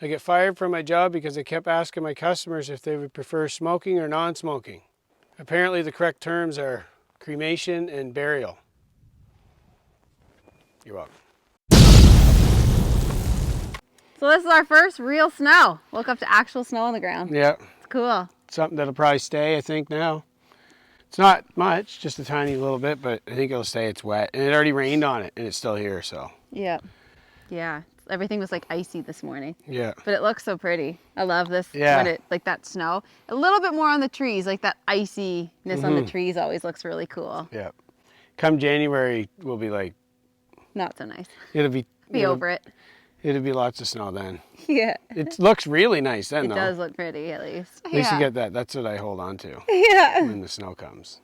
I get fired from my job because I kept asking my customers if they would prefer smoking or non-smoking. Apparently the correct terms are cremation and burial. You're welcome. So this is our first real snow. Woke up to actual snow on the ground. Yeah. It's cool. Something that'll probably stay, I think, now. It's not much, just a tiny little bit, but I think it'll stay. It's wet. And it already rained on it, and it's still here, so. Yeah. Yeah. Everything was like icy this morning. Yeah. But it looks so pretty. I love this. Yeah. When it, like that snow. A little bit more on the trees, like that iciness on the trees always looks really cool. Yeah. Come January, we'll be like. Not so nice. It'll be. Over it. It'll be lots of snow then. Yeah. It looks really nice then, It though. does look pretty, at least. At least you get that. That's what I hold on to. Yeah. When the snow comes.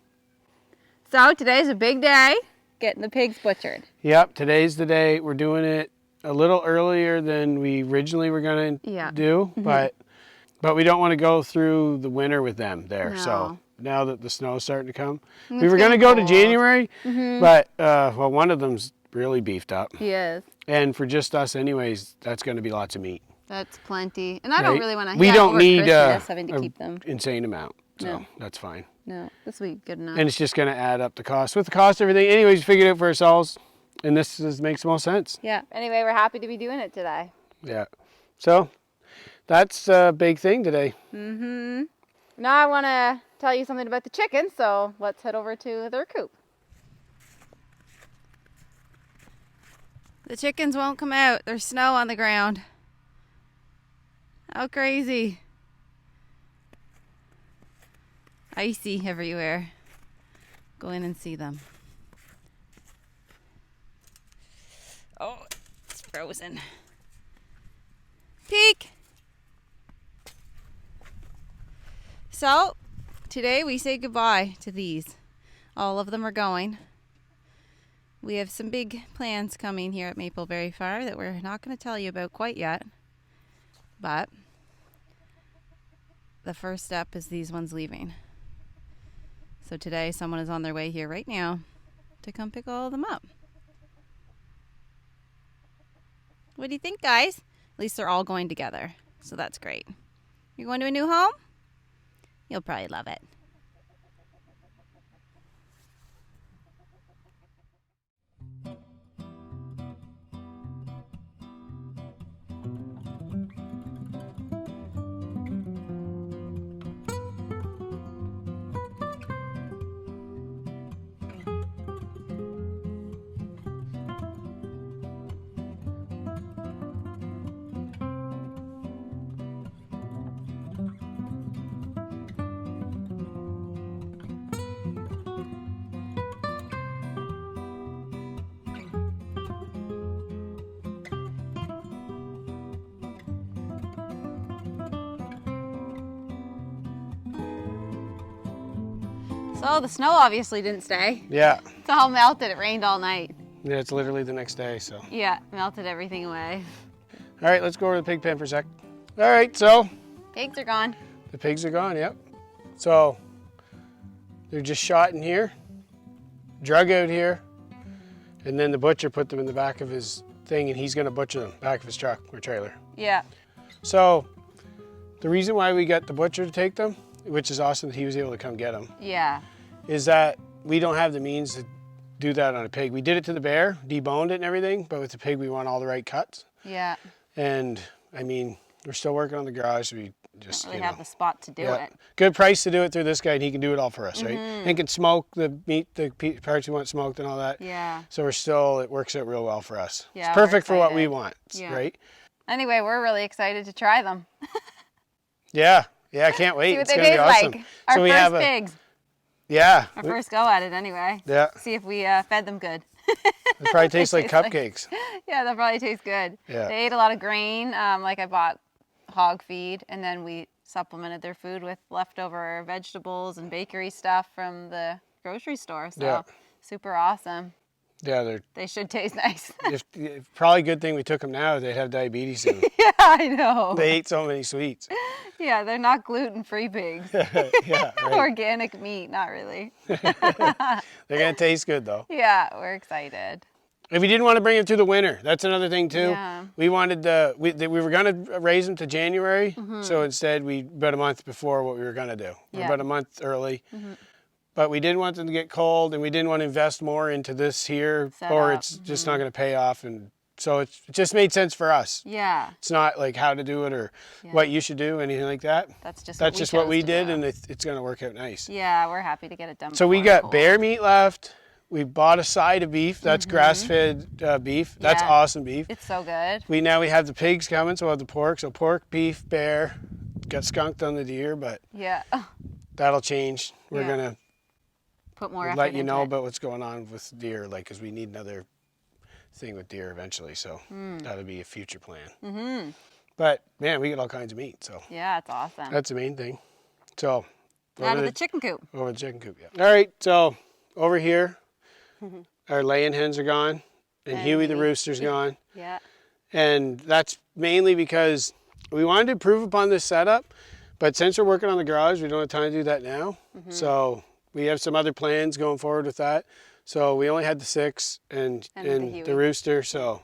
So today's a big day, getting the pigs butchered. Yep, today's the day. We're doing it a little earlier than we originally were going to do, but we don't want to go through the winter with them there. No. So now that the snow's starting to come, we were going to go to January, but well, one of them's really beefed up. He is. And for just us anyways, that's going to be lots of meat. That's plenty. And I don't really want to We don't need having to keep them. insane amount, so No. that's fine. No, this will be good enough. And it's just going to add up the cost. With the cost of everything, anyways, we figured it out for ourselves, and this makes the most sense. Yeah. Anyway, we're happy to be doing it today. Yeah. So that's a big thing today. Now I want to tell you something about the chickens, so let's head over to their coop. The chickens won't come out. There's snow on the ground. How crazy. Icy everywhere. Go in and see them. Oh, it's frozen. Peek! So, today we say goodbye to these. All of them are going. We have some big plans coming here at Mapleberry Farm that we're not going to tell you about quite yet. But the first step is these ones leaving. So today someone is on their way here right now to come pick all of them up. What do you think, guys? At least they're all going together. So that's great. You're going to a new home? You'll probably love it. So the snow obviously didn't stay. Yeah. It's all melted. It rained all night. Yeah, it's literally the next day, so. Yeah, melted everything away. All right, let's go over to the pig pen for a sec. All right, so. Pigs are gone. The pigs are gone, yep. So they're just shot in here, drug out here, and then the butcher put them in the back of his thing, and he's gonna butcher them, back of his truck or trailer. Yeah. So the reason why we got the butcher to take them, which is awesome that he was able to come get them, Yeah. is that we don't have the means to do that on a pig. We did it to the bear, deboned it and everything, but with the pig we want all the right cuts. Yeah. And I mean, we're still working on the garage. We just, Don't really have the spot to do it. Good price to do it through this guy, and he can do it all for us, right? And can smoke the meat, the parts we want smoked and all that. Yeah. So we're still, it works out real well for us. Yeah, It's we're perfect for what we excited. want, Yeah. right? Anyway, we're really excited to try them. Yeah, yeah, I can't wait. See what It's they gonna be taste awesome. like. Our So we first have pigs. Yeah. Our first go at it anyway. Yeah. See if we fed them good. It probably tastes like cupcakes. Yeah, they'll probably taste good. Yeah. They ate a lot of grain. Like I bought hog feed, and then we supplemented their food with leftover vegetables and bakery stuff from the grocery store. So Yeah. super awesome. Yeah, They should taste nice. probably a good thing we took them now. They'd have diabetes soon. Yeah, I know. They ate so many sweets. Yeah, they're not gluten-free pigs. Yeah, right. Organic meat, not really. They're gonna taste good though. Yeah, we're excited. If we didn't want to bring them through the winter, that's another thing too. Yeah. We wanted we were going to raise them to January, so instead we about a month before what we were going to do. We're about a month early. But we didn't want them to get cold, and we didn't want to invest more into this here, or it's just not going to pay off. And so it just made sense for us. Yeah. It's not like how to do it or what you should do, anything like that. That's just what we did, and it's going to work out nice. Yeah, we're happy to get it done. So we got bear meat left. We bought a side of beef. That's grass-fed beef. That's awesome beef. It's so good. We have the pigs coming, so we'll have the pork. So pork, beef, bear. Got skunked on the deer, but that'll change. We're gonna put more effort let you into know it. about what's going on with deer, like, because we need another thing with deer eventually. So that'll be a future plan. But man, we get all kinds of meat. So yeah, it's awesome. that's the main thing. So Out of the chicken coop. Over the chicken coop, yeah. All right, so over here. Our laying hens are gone, and Huey the rooster's gone. Yeah. And that's mainly because we wanted to improve upon this setup, but since we're working on the garage, we don't have time to do that now. So we have some other plans going forward with that. So we only had the 6 and the rooster. So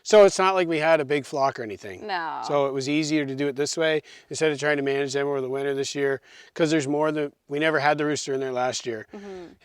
it's not like we had a big flock or anything. No. So it was easier to do it this way instead of trying to manage them over the winter this year, because there's more than we never had the rooster in there last year,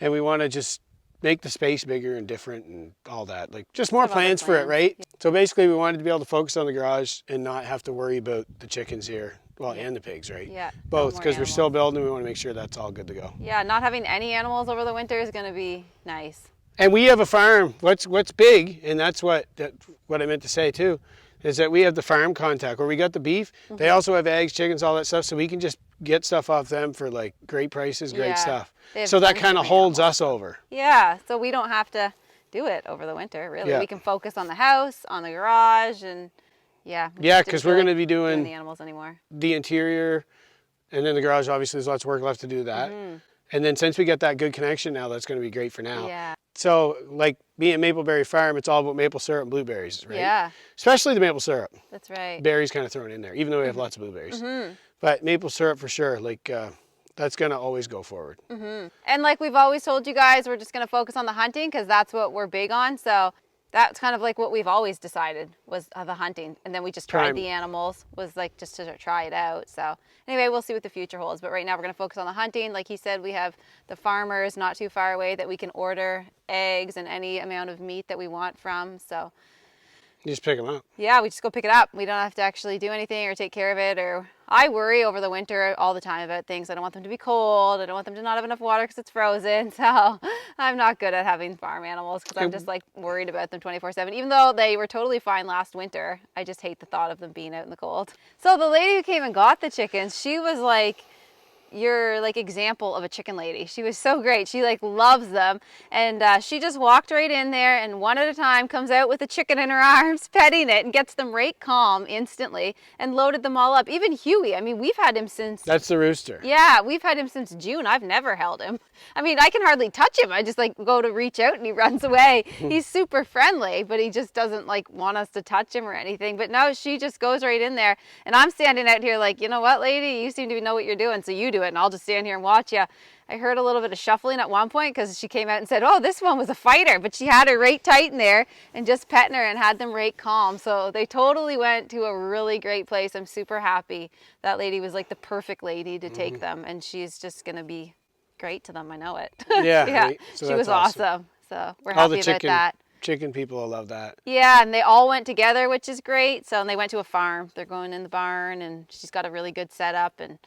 and we want to just make the space bigger and different and all that. Like, just more plans for it, right? Yeah. So basically we wanted to be able to focus on the garage and not have to worry about the chickens here. Well, and the pigs, right? Yeah. Both, because we're still building and we want to make sure that's all good to go. Yeah, not having any animals over the winter is going to be nice. And we have a farm. What's big, and that's what I meant to say too, is that we have the farm contact where we got the beef. They also have eggs, chickens, all that stuff, so we can just get stuff off them for like great prices, great stuff. So that kind of holds us over. Yeah, so we don't have to do it over the winter, really. Yeah. We can focus on the house, on the garage, and yeah, because we're going to be doing the animals anymore. The interior, and then the garage, obviously there's lots of work left to do that. And then since we get that good connection now, that's going to be great for now. Yeah. So like being at Mapleberry Farm, it's all about maple syrup and blueberries, right? Yeah. Especially the maple syrup. That's right. Berries kind of thrown in there, even though we have lots of blueberries. But maple syrup for sure, like that's going to always go forward. And like we've always told you guys, we're just going to focus on the hunting because that's what we're big on. So that's kind of like what we've always decided was the hunting. And then we just tried the animals, was like just to try it out. So anyway, we'll see what the future holds. But right now we're going to focus on the hunting. Like he said, we have the farmers not too far away that we can order eggs and any amount of meat that we want from. So you just pick them up. Yeah, we just go pick it up. We don't have to actually do anything or take care of it. Or I worry over the winter all the time about things. I don't want them to be cold. I don't want them to not have enough water because it's frozen. So I'm not good at having farm animals because I'm just like worried about them 24/7. Even though they were totally fine last winter, I just hate the thought of them being out in the cold. So the lady who came and got the chickens, she was like your like example of a chicken lady. She was so great. She like loves them, and she just walked right in there and one at a time comes out with a chicken in her arms, petting it, and gets them right calm instantly and loaded them all up. Even Huey, I mean, we've had him since... That's the rooster. Yeah, we've had him since June. I've never held him. I mean, I can hardly touch him. I just like go to reach out and he runs away. He's super friendly, but he just doesn't like want us to touch him or anything. But no, she just goes right in there, and I'm standing out here like, you know what, lady, you seem to know what you're doing, so you do it, and I'll just stand here and watch you. I heard a little bit of shuffling at one point because she came out and said, oh, this one was a fighter, but she had her right tight in there and just petting her and had them right calm. So they totally went to a really great place. I'm super happy. That lady was like the perfect lady to take them, and she's just going to be great to them. I know it. Yeah. Yeah. Right. So she was awesome. So we're all happy the about that. Chicken people will love that. Yeah, and they all went together, which is great. So and they went to a farm. They're going in the barn, and she's got a really good setup, and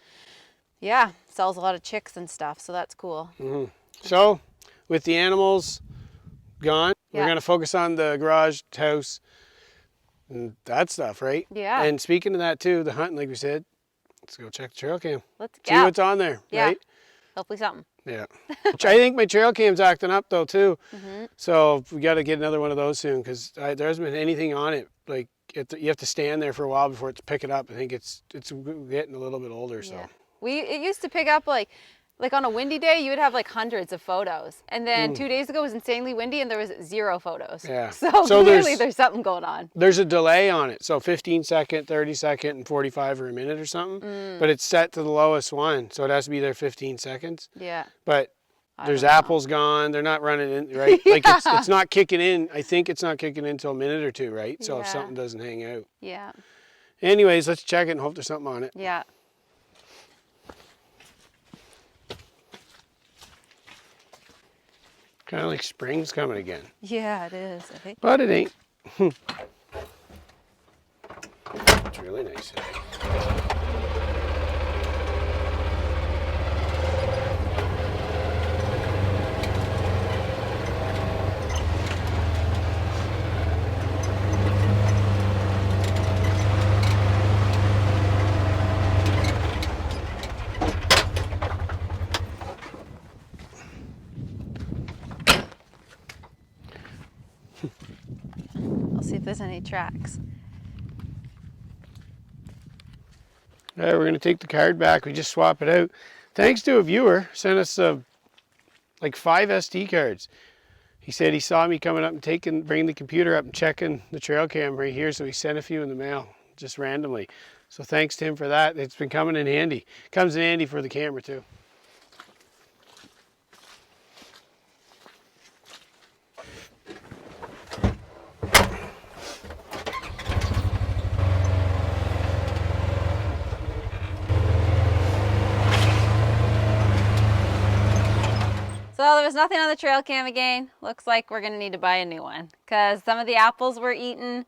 yeah, sells a lot of chicks and stuff, so that's cool. So, with the animals gone, we're going to focus on the garage, house, and that stuff, right? Yeah. And speaking of that too, the hunting, like we said, let's go check the trail cam. Let's see what's on there, right? Hopefully something. Yeah. Which I think my trail cam's acting up though too. So we got to get another one of those soon because there hasn't been anything on it. Like you have to stand there for a while before it's pick it up. I think it's getting a little bit older, so. It used to pick up like on a windy day, you would have like hundreds of photos. And then 2 days ago it was insanely windy and there was 0 photos. Yeah. So clearly there's something going on. There's a delay on it. So 15 second, 30 second, and 45 or a minute or something. But it's set to the lowest one. So it has to be there 15 seconds. Yeah. But There's don't know. apples gone. They're not running in, right? Like it's not kicking in. I think it's not kicking in until a minute or two, right? So if Yeah. something doesn't hang out. Yeah. Anyways, let's check it and hope there's something on it. Yeah. Kind of like spring's coming again. Yeah, it is. I think. But it ain't. It's really nice. I'll see if there's any tracks. All right, we're going to take the card back. We just swap it out. Thanks to a viewer, sent us like 5 SD cards. He said he saw me coming up and bringing the computer up and checking the trail cam right here, so he sent a few in the mail, just randomly. So thanks to him for that. It's been coming in handy. Comes in handy for the camera too. So there was nothing on the trail cam again. Looks like we're gonna need to buy a new one because some of the apples were eaten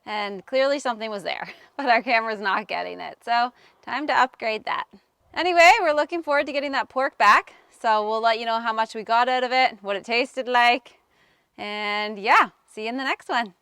and clearly something was there, but our camera's not getting it. So time to upgrade that. Anyway, we're looking forward to getting that pork back. So we'll let you know how much we got out of it, what it tasted like, and yeah, see you in the next one.